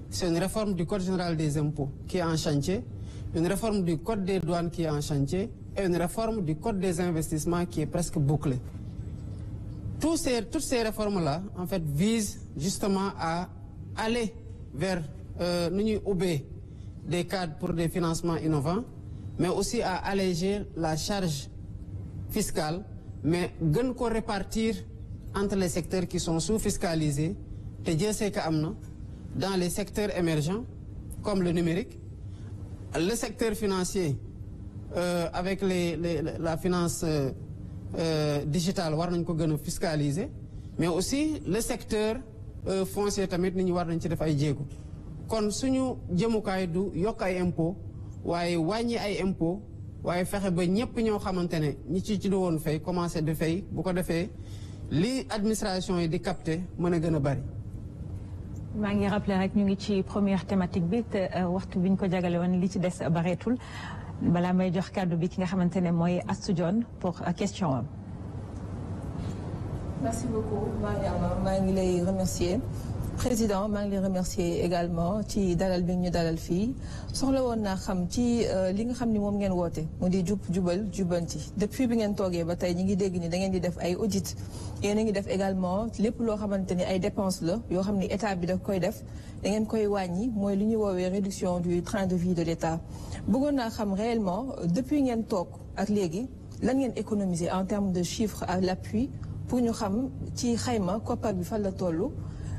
c'est une réforme du Code général des impôts qui est en chantier, une réforme du Code des douanes qui est en chantier et une réforme du Code des investissements qui est presque bouclée. Toutes ces réformes-là, en fait, visent justement à aller vers des cadres pour des financements innovants, mais aussi à alléger la charge fiscale, mais gën ko répartir entre les secteurs qui sont sous-fiscalisés, te Dieu sait que am na, dans les secteurs émergents, comme le numérique, le secteur financier, avec la finance digitale, war nañ ko gën a fiscaliser, mais aussi le secteur foncier tamit nit ñi war nañ ci def ay jéego. Kon suñu jëmukaay du yokk ay impôt waaye wàññi ay impôt waaye fexe ba ñëpp ñoo xamante ne ñi ci doon fay commencé di fay bu ko defee li administration yi di capter mën a gën a bari. maa ngi rappelé rek ñu ngi ci première thématique bi te waxtu bi ñu ko jagale woon li ci des bareetul balaa may jox kàddu bi ki nga xamante ne mooy Astou Dione pour question am. Merci beaucoup Mariama, maa ngi lay remercier. Président maa ngi lay remercier également ci dalal bi ñu dalal fii soxla woon naa xam ci li nga xam ni moom ngeen woote mu di jub jubal jubanti depuis bi ngeen toogee ba tey ñi ngi dégg ni da ngeen di def ay audit yéen a ngi def également lépp loo xamante ni ay dépenses la yoo xam ni état bi daf koy def da ngeen koy wàññi mooy li ñuy woowee réduction du train de vie de l'état bëggoon naa xam réellement depuis ngeen toog ak léegi lan ngeen économiser en termes de chiffres à l'appui pour ñu xam ci xayma koppar bi fan la toll.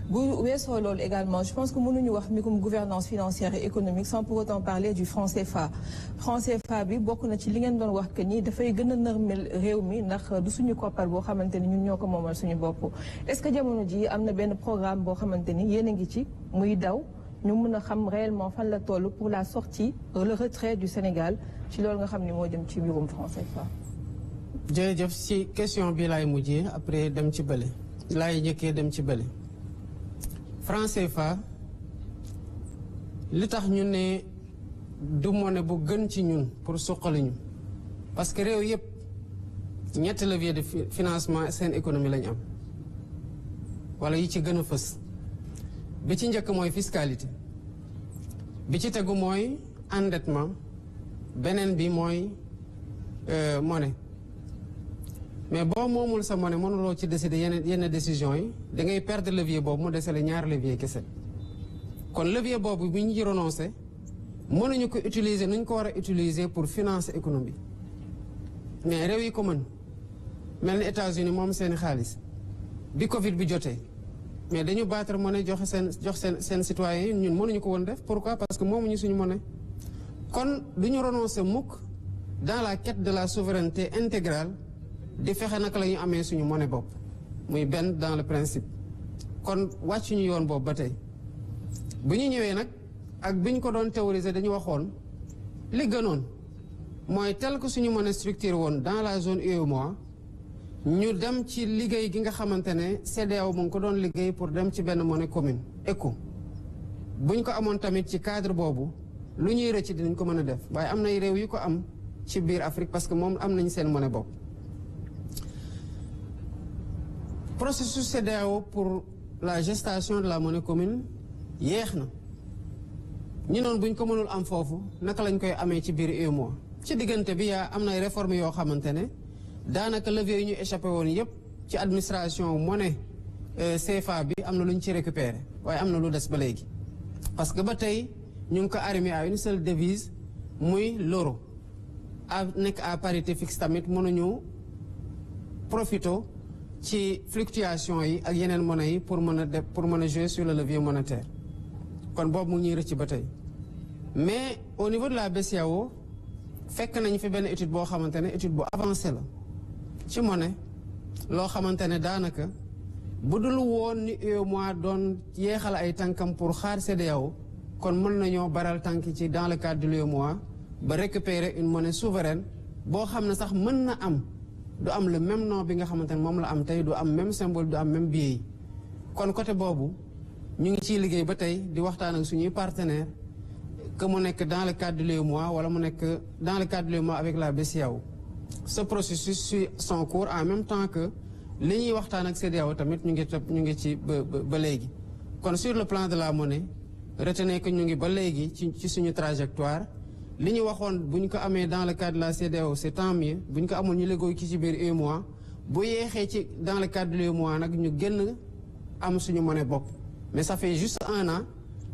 bu weesoo loolu également je pense que mënuñu wax mbirum gouvernance financière et économique sans pour autant parler du franc CFA. franc CFA bi bokk na ci li ngeen doon wax que ni dafay gën a nërmel réew mi ndax du suñu koppar boo xamante ni ñun ñoo ko moomal suñu bopp. est-ce que jamono ji am na benn programme boo xamante ni yéen a ngi ci muy daw ñu mën a xam réellement fan la toll pour la sortie le retrait du Sénégal ci loolu nga xam ni moo jëm ci mbirum franc CFA. jërëjëf ci question bi laay mujjee après dem ci bële laay njëkkee dem ci bële. franc CFA li tax ñu ne du monnaie bu gën ci ñun pour suqali ñu parce que réew yëpp ñetti levier de financement seen économie lañu am wala yi ci gën a fës bi ci njëkk mooy fiscalité bi ci tegu mooy endettement beneen bi mooy monnaie mais boo moomul sa monnaie mënuloo ci décider yenn décisions yi da ngay perdre levier boobu mu desale ñaari levier kese kon levier boobu bi ñu ci renoncé mënuñu ko utiliser nuñ ko war a utiliser pour financer économie mais réew yi ko mën mel ni États-Unis moom seen xaalis bi Covid bi jotee mais dañu battre monnaie jox seen citoyens yi ñun mënuñu ko woon def pourquoi parce que moomuñu suñu monnaie kon duñu renoncer mukk dans la quête de la souveraineté intégrale di fexe naka la ñu amee suñu monnaie bopp muy benn dans le principe kon wàccuñu yoon boobu ba tey bu ñu ñëwee nag ak bi ñu ko doon théoriser dañu waxoon li gënoon mooy tel que suñu monnaie structure woon dans la zone UEMOA ñu dem ci liggéey gi nga xamante ne CEDEAO mu ngi ko doon liggéey pour dem ci benn monnaie commune ECO bu ñu ko amoon tamit ci cadre boobu lu ñuy rëcc dinañ ko mën a def waaye am na réew yu ko am ci biir Afrique parce que moom am nañ seen monnaie bopp. processus CEDEAO pour la gestation de la monnaie commune yéex na ñu noonu bu ñu ko mënul am foofu naka lañ koy amee ci biir UEMOA ci diggante bi am na réforme yoo xamante ne daanaka levier yi ñu échappé woon yépp ci administration monnaie CFA bi am na lu ñu ci récupéré waaye am na lu des ba léegi parce que ba tey ñu ngi ko arrimé à une seule devise muy l'euro nekk à parité fixe tamit mënuñu profito ci fluctuation yi ak yeneen monnaie yi pour mën a jouer sur le levier monétaire kon boobu mu ñuy rëcc ba tey mais au niveau de la BCEAO fekk nañu fi benn étude boo xamante ne étude bu avancée la ci monnaie loo xamante ne daanaka bu dul woon ni UEMOA doon yeexal ay tànkam pour xaar CEDEAO kon mën nañoo baral tànk ci dans le cadre de l'UEMOA ba récupérer une monnaie souveraine boo xam ne sax mën na am du am le même nom bi nga xamante ne moom la am tey du am même symbole du am même billet yi kon côté boobu ñu ngi ciy liggéey ba tey di waxtaan ak suñuy partenaires que mu nekk dans le cadre de l'UEMOA wala mu nekk dans le cadre de l'UEMOA avec la BCEAO ce processus suit son cours en même temps que li ñuy waxtaan ak CEDEAO tamit ñu ngi ci ba léegi kon sur le plan de la monnaie retenez que ñu ngi ba léegi ci suñu trajectoire li ñu waxoon bu ñu ko amee dans le cadre de la CEDEAO c'est tant mieux bu ñu ko amul ñu léegoo ki ci biir UEMOA bu yeexee ci dans le cadre de l'UEMOA nag ñu génn am suñu monnaie bopp mais ça fait juste 1 an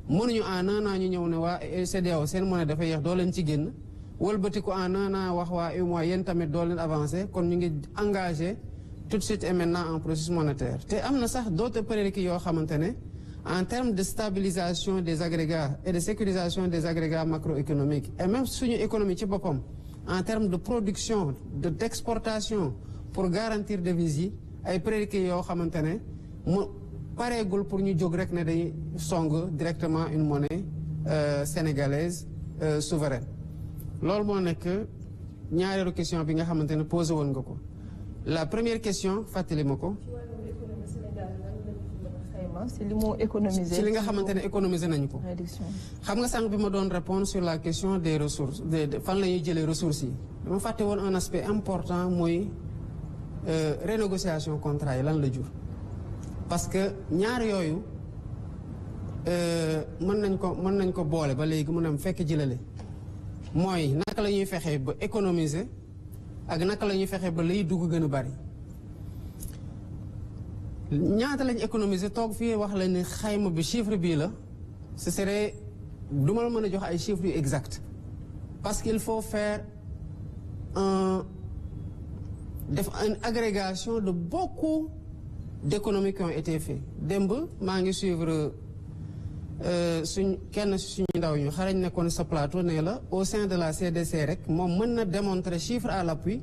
mënuñu en 1 an ñu ñëw ne waa CEDEAO seen monnaie dafa yeex doo leen ci génn wëlbati ko en 1 an wax waa UEMOA yéen tamit doo leen avancé kon ñu ngi engagé tout de suite et maintenant en processus monétaire te am na sax d'autres prérequis yoo xamante ne en termes de stabilisation des agrégats et de sécurisation des agrégats macroéconomiques et même suñu économie ci boppam en termes de production d'exportation pour garantir devises yi ay prérequis yoo xamante ne mu pareegul pour ñu jóg rek ne day song directement une monnaie sénégalaise souveraine loolu moo nekk ñaareelu question bi nga xamante ne posé woon nga ko la première question fàttali ma ko ci li mu économiser ci li nga xamante ne économiser nañu ko xam nga sànq bi ma doon répondre sur la question des ressources fan la ñuy jëlee ressources yi dama fàtte woon un aspect important mooy renégociation contrat yi lan la jur parce que ñaar yooyu mën nañ ko boole ba léegi mun am fekk jëlale mooy naka la ñuy fexee ba économiser ak naka la ñuy fexee ba lay dugg gën a bari ñaata lañ économiser toog fii wax la ni xayma bi chiffre bii la ce serait du ma la mën a jox ay chiffres yu exact parce qu'il faut faire def une agrégation de beaucoup d'économies qui ont été faites démb maa ngi suivre kenn suñu ndaw ñu xarañ nekkoon sa plateau ne la au sein de la CDC rek moom mën na démontrer chiffre à l'appui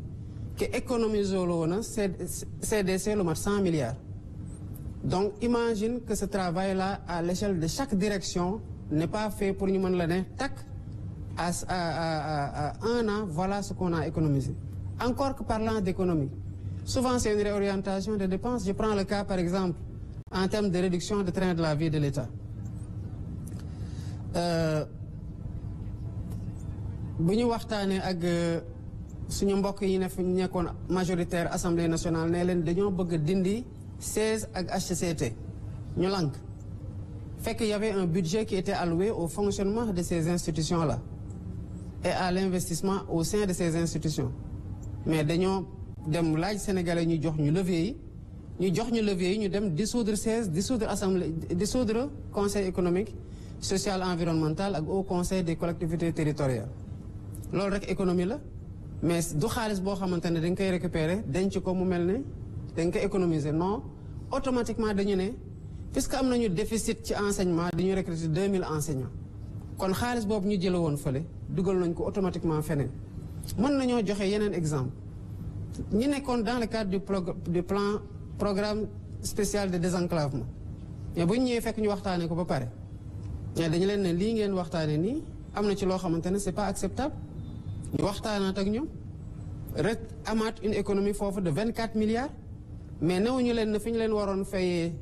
que économiser la woon a CDC lu mat 100 milliards donc imagine que ce travail-là à l'échelle de chaque direction n'est pas fait pour ñu mën la ne tac à 1 an voilà ce qu'on a économisé encore que parlant d'économie souvent c'est une réorientation des dépenses je prends le cas par exemple en termes de réduction de train de la vie de l'État bu ñu waxtaanee ak suñu mbokk yi ne fi nekkoon majoritaire assemblée nationale ne leen dañoo bëgg dindi 16 ak HCCT ñu lank fekk y avait un budget qui était alloué au fonctionnement de ces institutions-là et à l'investissement au sein de ces institutions mais dañoo dem laaj sénégalais ñu jox ñu levier yi ñu dem dissoudre 16 dissoudre assemblée dissoudre conseil économique social environnemental ak au conseil des collectivités territoriales loolu rek économie la mais du xaalis boo xamante ne dañ koy récupérer denc ko mu mel ne dañ koy économiser non automatiquement dañu ne puisque am nañu déficit ci enseignement dañu recruter 2000 enseignants kon xaalis boobu ñu jële woon fële dugal nañ ko automatiquement feneen mën nañoo joxe yeneen exemple ñi nekkoon dans le cadre du programme spécial de désenclavement mais bu ñu ñëwee fekk ñu waxtaanee ko ba pare mais dañu leen ne lii ngeen waxtaanee nii am na ci loo xamante ne c'est pas acceptable ñu waxtaanaat ak ñoom rek amaat une économie foofu de 24 milliards mais newuñu leen ne fi ñu leen waroon fayee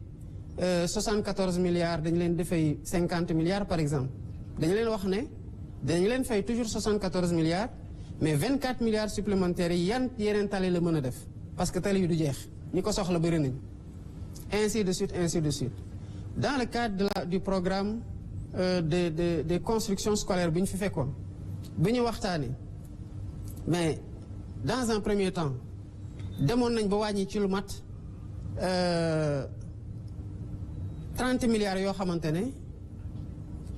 74 milliards dañu leen di fay 50 milliards par exemple dañu leen wax ne dañu leen fay toujours 74 milliards mais 24 milliards supplémentaires yi yeneen tali la mën a def parce que tali yu du jeex ñi ko soxla bëri nañ ainsi de suite dans le cadre du programme des constructions scolaires bi ñu fi fekkoon bi ñu waxtaanee mais dans un premier temps demoon nañ ba wàññi ci lu mat 30 milliards yoo xamante ne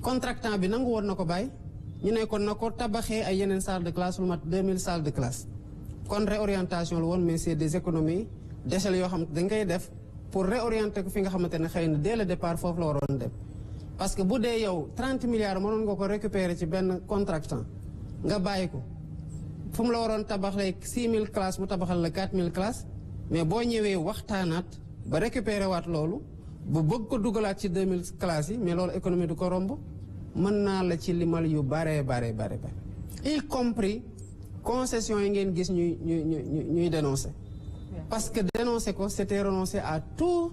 contractant bi nangu woon na ko bàyyi ñu ne kon na ko tabaxee ay yeneen salle de classe lu mat 2000 salles de classe kon réorientation la woon mais c'est des économies d'échelle yoo xam dañ koy def pour réorienter ko fi nga xamante ne xëy na dès le départ foofu la waroon dem parce que bu dee yow 30 milliards mënoon nga ko récupérer ci benn contractant nga bàyyi ko fu mu la waroon tabaxee 6000 classes mu tabaxal la 4000 classes mais boo ñëwee waxtaanaat ba récupérer waat loolu bu bëgg ko dugalaat ci 2000 classes yi mais loolu économie du ko romb mën naa la ci limal yu bare y compris concessions yi ngeen gis ñuy dénoncer parce que dénoncer ko c'était renoncer à tout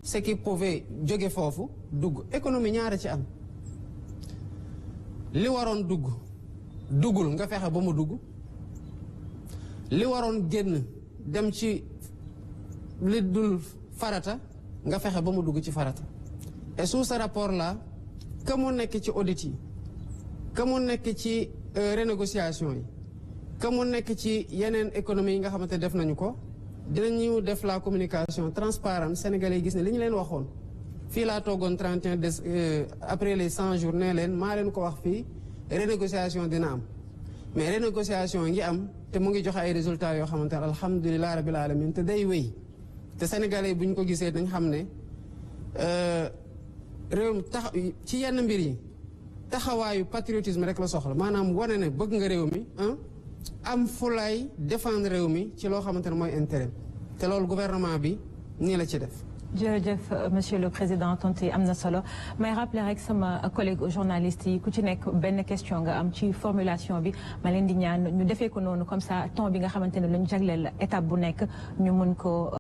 ce qui pouvait jóge foofu dugg économie ñaara ci am li waroon duggul nga fexe ba mu dugg li waroon génn dem ci li dul farata nga fexe ba mu dugg ci farata et sous ce rapport là que mu nekk ci audit yi que mu nekk ci renégociation yi que mu nekk ci yeneen économie yi nga xamante def nañu ko dinañu def la communication transparente sénégalais yi gis ne li ñu leen waxoon fii laa toogoon 31 après les 100 jours ne leen maa leen ko wax fii renégociation dina am mais renégociation ngi am te mu ngi joxe ay résultats yoo xamante ne alhamdulilah rabil alamin te day wéy te sénégalais yi bu ñu ko gisee dañ xam ne réew mi tax ci yenn mbir yi taxawaayu patriotisme rek la soxla maanaam wane ne bëgg nga réew mi am fulaay défendre réew mi ci loo xamante ne mooy intérêt te loolu gouvernement bi nii la ci def. jërëjëf monsieur le président tontu am na solo may rappeler rek sama collègue journaliste yi ku ci nekk benn question nga am ci formulation bi ma leen di ñaan ñu defee ko noonu comme ça temps bi nga xamante ne lañu jagleel étape bu nekk ñu mun ko